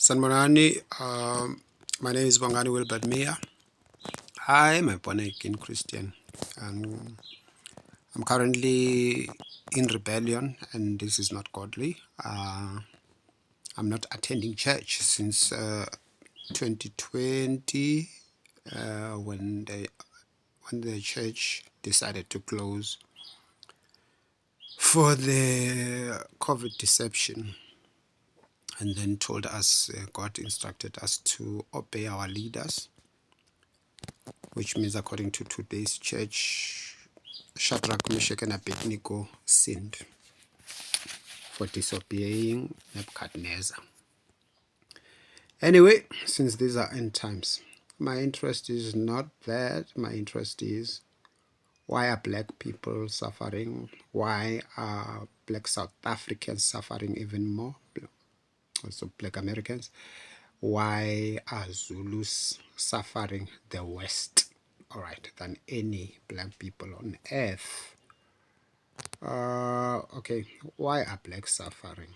Sanmarani, my name is Bongani Wilbert Mia. I'm a born-again Christian, and I'm currently in rebellion, and this is not godly. I'm not attending church since 2020, when the church decided to close for the COVID deception, and then told us, God instructed us to obey our leaders, which means according to today's church, Shadrach, Meshach, and Abednego sinned for disobeying Nebuchadnezzar. Anyway, since these are end times, my interest is not that. My interest is, why are black people suffering? Why are black South Africans suffering even more? Also black Americans. Why are Zulus suffering the worst, all right, than any black people on earth? Okay, why are blacks suffering?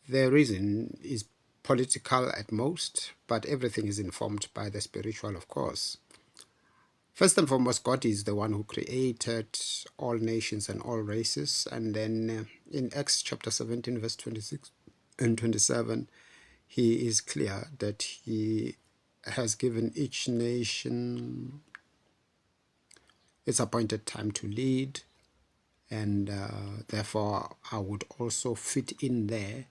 The reason is political at most, but everything is informed by the spiritual, of course. First and foremost, God is the one who created all nations and all races. And then in Acts chapter 17, verse 26 and 27, he is clear that he has given each nation its appointed time to lead. And therefore, I would also fit in there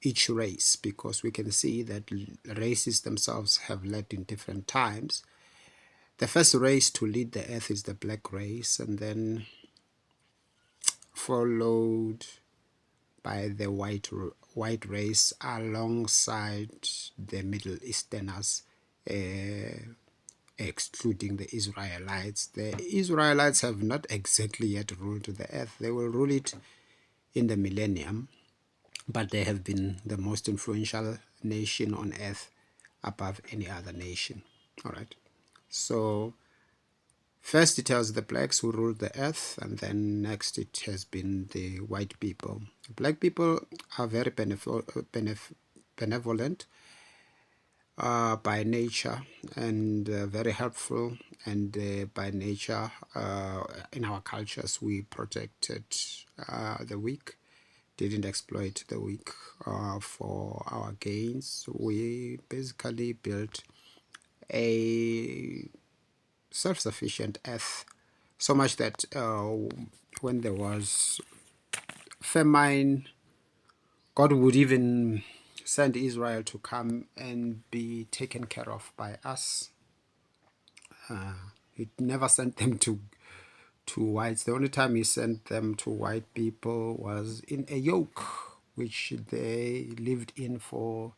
each race, because we can see that races themselves have led in different times. The first race to lead the earth is the black race, and then followed by the white race alongside the Middle Easterners, excluding the Israelites. The Israelites have not exactly yet ruled the earth. They will rule it in the millennium, but they have been the most influential nation on earth above any other nation. All right. So first it was the blacks who ruled the earth, and then next it has been the white people. Black people are very benevolent by nature, and very helpful, and by nature in our cultures we protected the weak, didn't exploit the weak for our gains. We basically built a self-sufficient earth, so much that when there was famine, God would even send Israel to come and be taken care of by us. He never sent them to whites. The only time he sent them to white people was in a yoke, which they lived in for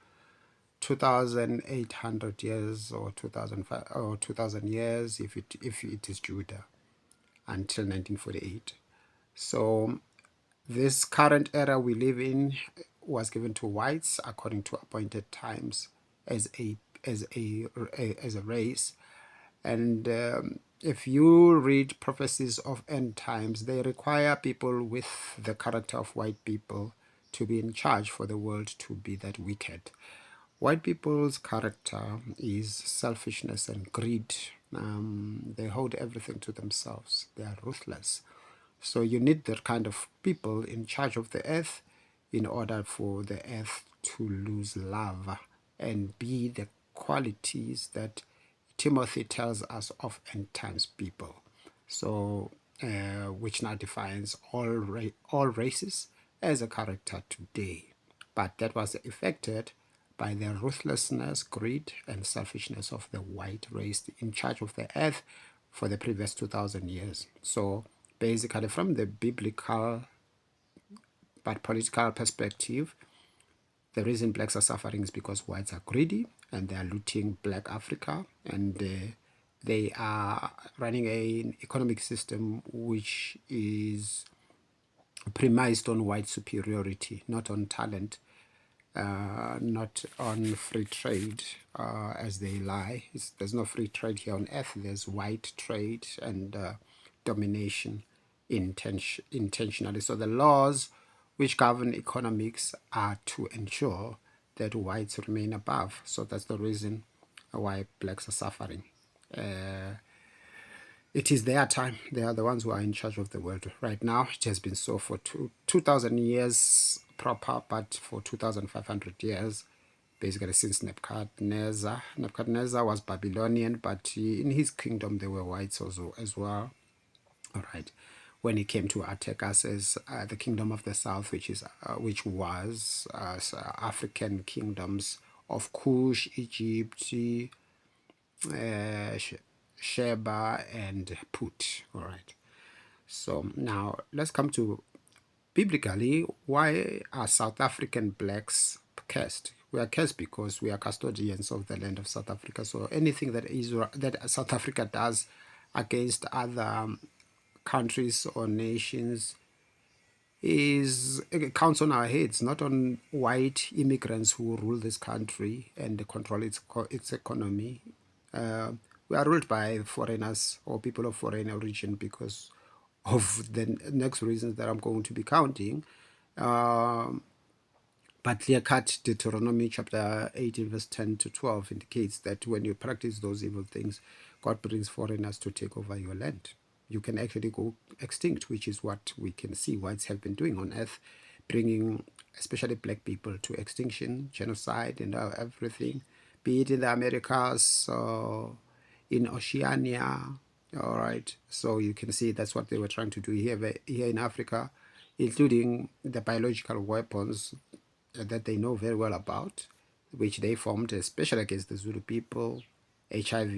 2,800 years, or 2,005 or 2,000 years if it is Judah, until 1948. So this current era we live in was given to whites according to appointed times as a race. And if you read prophecies of end times, they require people with the character of white people to be in charge for the world to be that wicked. White people's character is selfishness and greed. They hold everything to themselves. They are ruthless. So you need that kind of people in charge of the earth in order for the earth to lose love and be the qualities that Timothy tells us of end times people. So, which now defines all races as a character today. But that was affected by the ruthlessness, greed, and selfishness of the white race in charge of the earth for the previous 2,000 years. So basically, from the biblical but political perspective, the reason blacks are suffering is because whites are greedy and they are looting black Africa, and they are running an economic system which is premised on white superiority, not on talent, not on free trade, as they lie. There's no free trade here on earth. There's white trade and domination intentionally. So the laws which govern economics are to ensure that whites remain above. So that's the reason why blacks are suffering. It is their time. They are the ones who are in charge of the world right now. It has been so for 2,000 years proper, but for 2,500 years, basically since Nebuchadnezzar. Nebuchadnezzar was Babylonian, but in his kingdom there were whites also as well. All right. When he came to attack us as the kingdom of the south, which was African kingdoms of Cush, Egypt, uh, Sheba, and Put. All right. So now let's come to biblically, why are South African blacks cursed? We are cursed because we are custodians of the land of South Africa. So anything that Israel, that South Africa does against other countries or nations is it counts on our heads, not on white immigrants who rule this country and control its economy. We are ruled by foreigners or people of foreign origin because of the next reasons that I'm going to be counting. Um, but clear cut Deuteronomy chapter 18, verse 10 to 12 indicates that when you practice those evil things, God brings foreigners to take over your land. You can actually go extinct, which is what we can see whites have been doing on earth, bringing especially black people to extinction, genocide, and everything, be it in the Americas or in Oceania. All right. So you can see that's what they were trying to do here in Africa, including the biological weapons that they know very well about, which they formed, especially against the Zulu people, HIV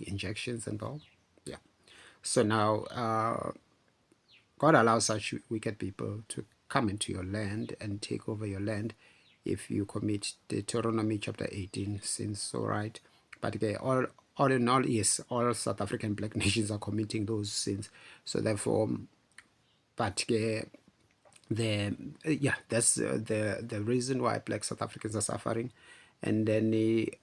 injections and all. Yeah. So now God allows such wicked people to come into your land and take over your land if you commit Deuteronomy chapter 18 sins, all right? But all in all, yes, all South African black nations are committing those sins. So therefore, but that's the reason why black South Africans are suffering. And then the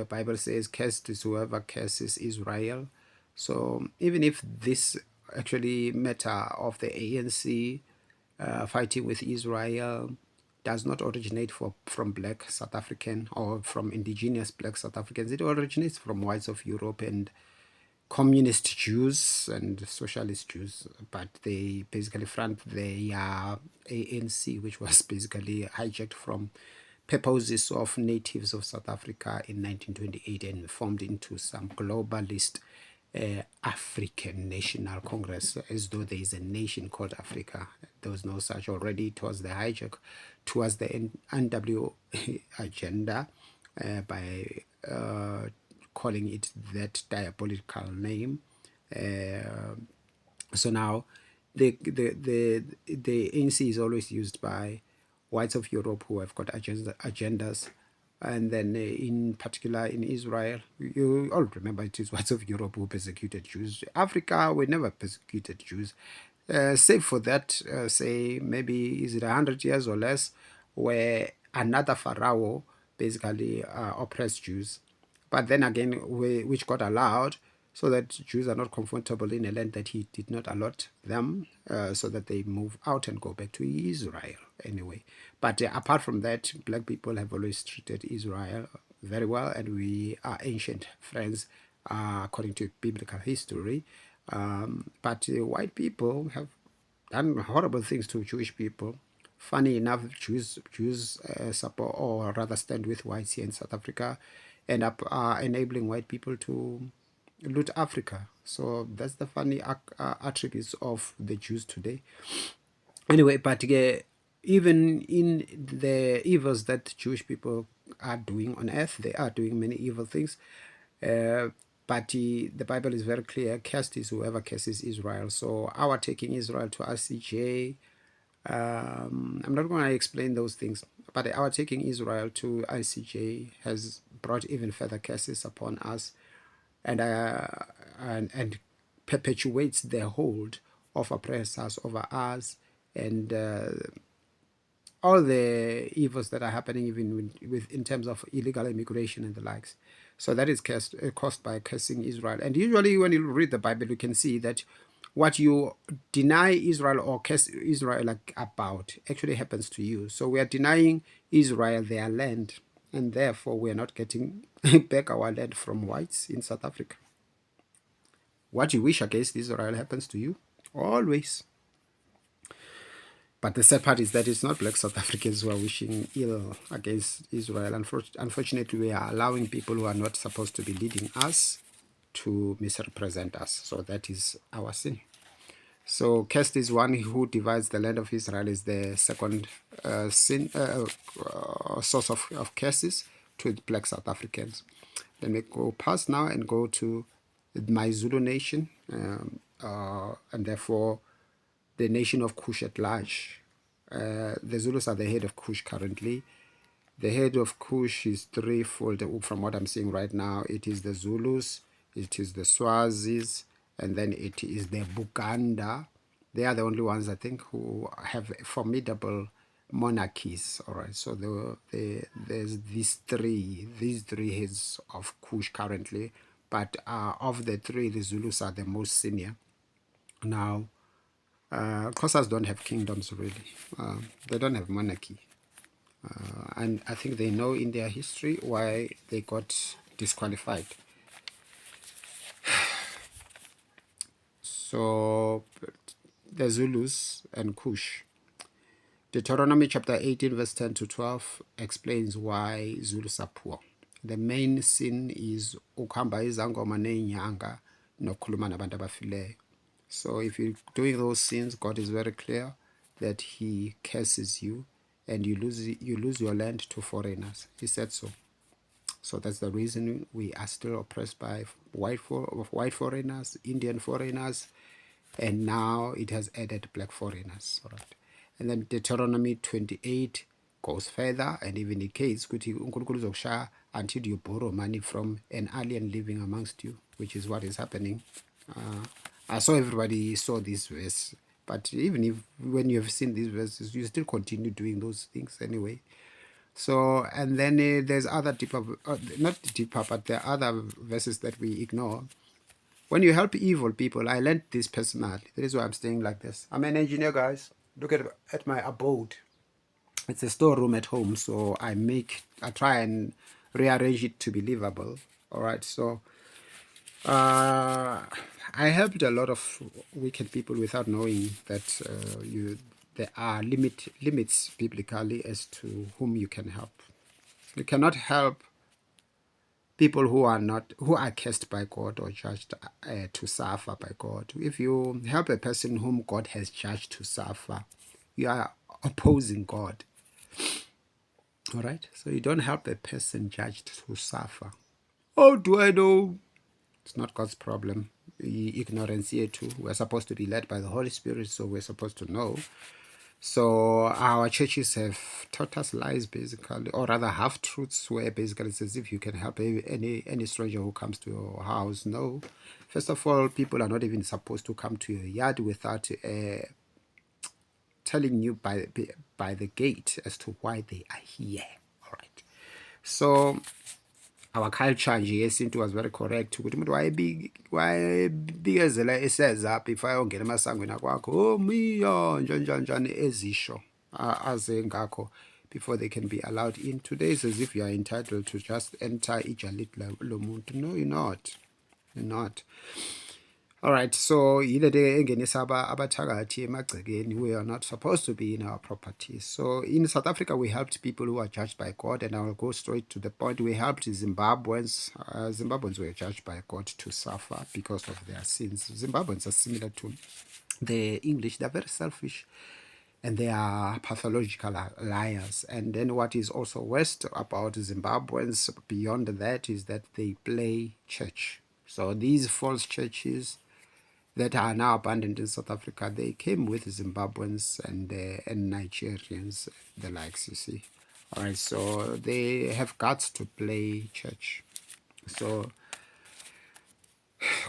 Bible says, cursed is whoever curses Israel. So even if this actually matter of the ANC fighting with Israel does not originate from black South African or from indigenous black South Africans, it originates from whites of Europe and communist Jews and socialist Jews, but they basically front their ANC, which was basically hijacked from purposes of natives of South Africa in 1928 and formed into some globalist African National Congress, as though there is a nation called Africa. There was no such already. It was the hijack towards the NW agenda by calling it that diabolical name. So now the ANC is always used by whites of Europe who have got agendas. And then in particular in Israel, you all remember it is whites of Europe who persecuted Jews. Africa, we never persecuted Jews. Save for that, say maybe is it 100 years or less, where another Pharaoh basically oppressed Jews. But then again, which got allowed so that Jews are not comfortable in a land that he did not allot them, so that they move out and go back to Israel anyway. But apart from that, black people have always treated Israel very well, and we are ancient friends according to biblical history. But white people have done horrible things to Jewish people. Funny enough, Jews support or rather stand with whites here in South Africa, end up enabling white people to loot Africa. So that's the funny attributes of the Jews today. Anyway, but even in the evils that Jewish people are doing on earth, they are doing many evil things. But the Bible is very clear, cursed is whoever curses Israel. So our taking Israel to ICJ, I'm not going to explain those things, but our taking Israel to ICJ has brought even further curses upon us, and perpetuates the hold of oppressors over us, and all the evils that are happening even with in terms of illegal immigration and the likes. So that is caused by cursing Israel. And usually when you read the Bible, you can see that what you deny Israel or curse Israel like about actually happens to you. So we are denying Israel their land, and therefore we are not getting back our land from whites in South Africa. What you wish against Israel happens to you, always. But the sad part is that it's not black South Africans who are wishing ill against Israel. Unfortunately, we are allowing people who are not supposed to be leading us to misrepresent us. So that is our sin. So cursed is one who divides the land of Israel is the second source of curses to black South Africans. Let me go past now and go to my Zulu nation, and therefore the nation of Cush at large. The Zulus are the head of Cush currently. The head of Cush is threefold from what I'm seeing right now. It is the Zulus, it is the Swazis, and then it is the Buganda. They are the only ones, I think, who have formidable monarchies. All right, so there's these three heads of Cush currently, but of the three, the Zulus are the most senior. Now, Xhosas don't have kingdoms really. They don't have monarchy. And I think they know in their history why they got disqualified. So the Zulus and Cush. Deuteronomy chapter 18 verse 10 to 12 explains why Zulus are poor. The main sin is ukuhamba izangoma neinyanga nokukhuluma nabantu abafileyo. So if you're doing those sins, God is very clear that he curses you and you lose your land to foreigners. He said so. So that's the reason we are still oppressed by white foreigners, Indian foreigners, and now it has added black foreigners. All right. And then Deuteronomy 28 goes further and even indicates until you borrow money from an alien living amongst you, which is what is happening. I saw everybody saw this verse, but even if when you have seen these verses, you still continue doing those things anyway. So, and then there's other deeper, not deeper, but there are other verses that we ignore. When you help evil people, I learned this personally. That is why I'm staying like this. I'm an engineer, guys. Look at my abode. It's a storeroom at home, so I try and rearrange it to be livable. All right, so I helped a lot of wicked people without knowing that there are limits biblically as to whom you can help. You cannot help people who are cursed by God or judged to suffer by God. If you help a person whom God has judged to suffer, you are opposing God. All right, so you don't help a person judged to suffer. Oh, do I know? It's not God's problem. Ignorance here too. We're supposed to be led by the Holy Spirit, so we're supposed to know. So our churches have taught us lies, basically, or rather half-truths, where basically it's as if you can help any stranger who comes to your house. No. First of all, people are not even supposed to come to your yard without telling you by the gate as to why they are here. All right. So our culture nje yesintu was very correct ukuthi umuntu wayebikezela eseza before ayongena emasangweni akwakho oh miya njani ezisho aze ngakho before they can be allowed in. Today is as if you are entitled to just enter ijalit lomuntu. No, you're not. You're not. All right, so yile de engenisa abathakathi emagcekeni we are not supposed to be in our properties. So in South Africa, we helped people who are judged by God, and I will go straight to the point. We helped Zimbabweans. Zimbabweans were judged by God to suffer because of their sins. Zimbabweans are similar to the English. They're very selfish, and they are pathological liars. And then what is also worst about Zimbabweans beyond that is that they play church. So these false churches that are now abandoned in South Africa, they came with Zimbabweans and Nigerians, the likes, you see. All right, so they have guts to play church. So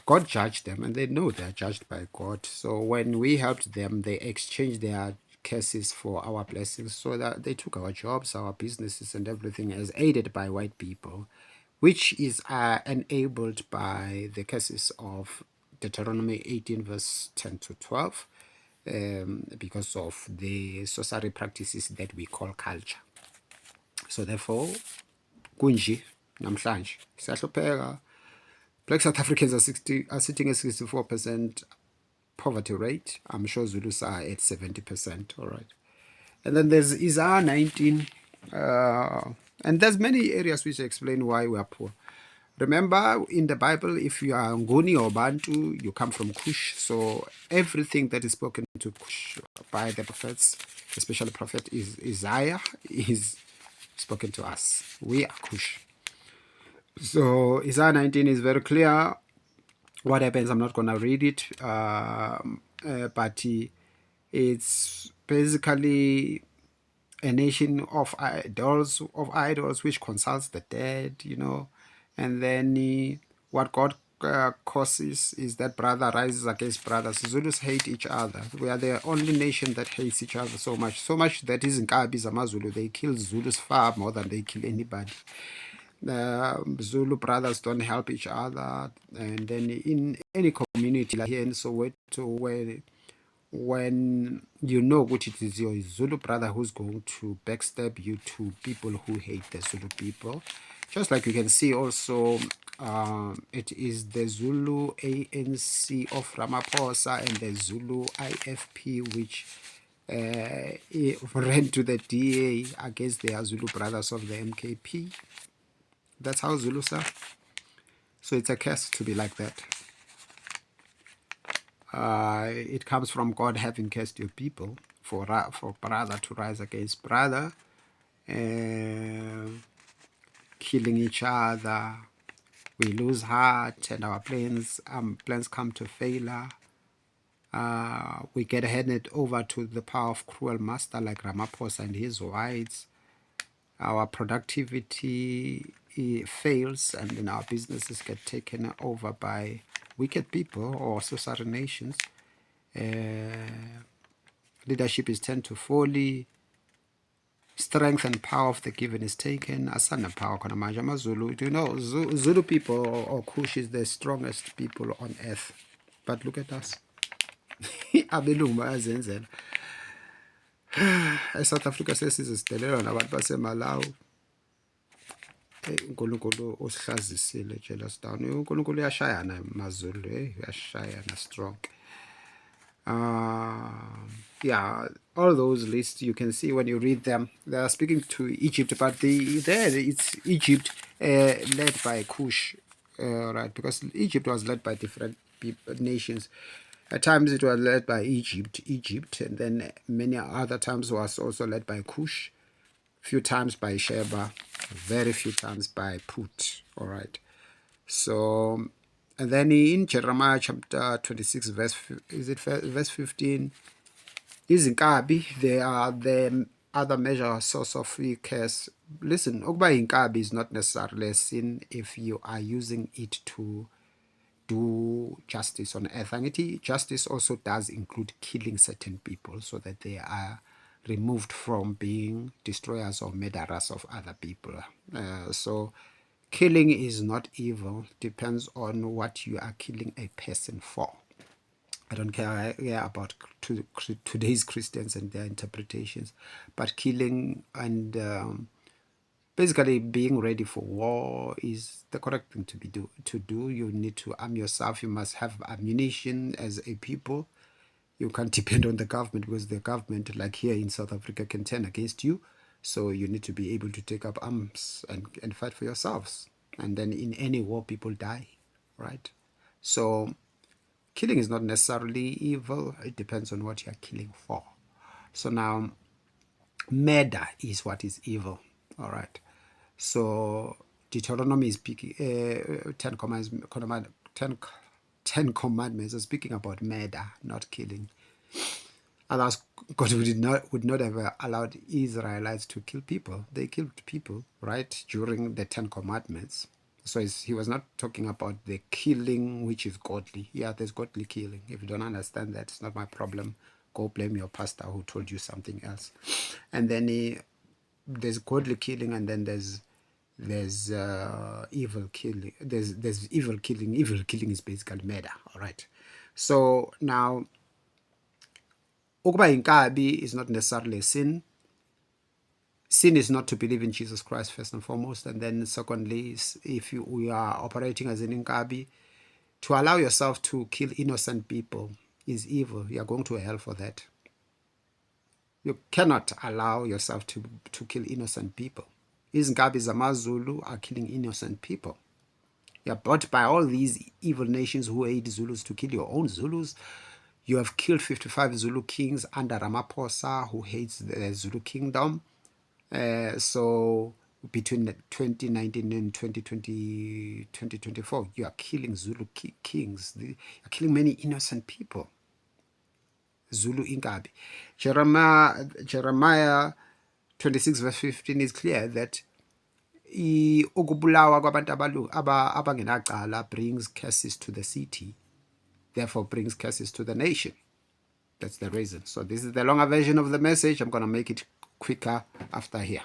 God judged them, and they know they are judged by God. So when we helped them, they exchanged their curses for our blessings, so that they took our jobs, our businesses, and everything as aided by white people, which is enabled by the curses of Deuteronomy 18 verse 10 to 12, because of the sorcery practices that we call culture. So therefore, kunji namhlanje siyahlupheka. Black South Africans are sitting at 64% poverty rate. I'm sure Zulus are at 70%. All right. And then there's Isaiah 19. And there's many areas which explain why we are poor. Remember, in the Bible, if you are Nguni or Bantu, you come from Cush. So everything that is spoken to Cush by the prophets, especially prophet Isaiah, is spoken to us. We are Cush. So Isaiah 19 is very clear. What happens? I'm not going to read it, but it's basically a nation of idols which consults the dead, and then what God causes is that brother rises against brothers. Zulus hate each other. We are the only nation that hates each other so much that is in Kabi Zamazulu. They kill Zulus far more than they kill anybody. Zulu brothers don't help each other, and then in any community like here in Soweto, where when you know which it is your Zulu brother who's going to backstab you to people who hate the Zulu people, just like you can see also, it is the Zulu ANC of Ramaphosa and the Zulu IFP which ran to the DA against their Zulu brothers of the MKP. That's how Zulus are. So it's a curse to be like that. It comes from God having cursed your people for brother to rise against brother, killing each other. We lose heart and our plans come to failure. We get handed over to the power of cruel master like Ramaphosa and his whites. Our productivity fails, and then our businesses get taken over by wicked people or society nations. Leadership is turned to folly. Strength and power of the given is taken. Asana power kana manje amaZulu. Do you know Zulu people or Cush is the strongest people on earth? But look at us. Abelungu bayazenzela. eSouth Africa sesizidelelwa nabantu baseMalawi. uNkulunkulu usihlazisile jealous down. uNkulunkulu uyashayana amaZulu, uyashayana strong. Yeah, all those lists you can see when you read them. They are speaking to Egypt, but it's Egypt led by Cush, right? Because Egypt was led by different nations. At times it was led by Egypt, and then many other times was also led by Cush. Few times by Sheba, very few times by Put. All right. So, and then in Jeremiah chapter 26, verse 15, is Inkabi. They are the other major source of curse. Listen, Ogba Inkabi is not necessarily a sin if you are using it to do justice on earth. And justice also does include killing certain people so that they are removed from being destroyers or murderers of other people. So killing is not evil. Depends on what you are killing a person for. I don't care about today's Christians and their interpretations, but killing and basically being ready for war is the correct thing to do. You need to arm yourself. You must have ammunition as a people. You can't depend on the government because the government, like here in South Africa, can turn against you. So you need to be able to take up arms and fight for yourselves. And then in any war, people die, right? So killing is not necessarily evil. It depends on what you are killing for. So now, murder is what is evil, all right? So Deuteronomy is speaking, Ten Commandments are speaking about murder, not killing. Otherwise, God would not have allowed Israelites to kill people. They killed people, right, during the 10 Commandments. So he was not talking about the killing which is godly. Yeah, there's godly killing. If you don't understand that, it's not my problem. Go blame your pastor who told you something else. And then there's godly killing, and then there's there's evil killing. There's evil killing. Evil killing is basically murder. All right. So now, ukuba inkabi is not necessarily a sin. Sin is not to believe in Jesus Christ first and foremost, and then secondly, if we are operating as an inkabi, to allow yourself to kill innocent people is evil. You are going to hell for that. You cannot allow yourself to kill innocent people. Izinkabi zamaZulu are killing innocent people. You are brought by all these evil nations who aid Zulus to kill your own Zulus. You have killed 55 Zulu kings under Ramaphosa, who hates the Zulu kingdom. So between 2019 and 2024, you are killing Zulu kings. You are killing many innocent people. Zulu inkabi. Jeremiah 26 verse 15 is clear that ukubulawa kwabantu abangenacala brings curses to the city, therefore brings curses to the nation. That's the reason. So this is the longer version of the message. I'm going to make it quicker after here.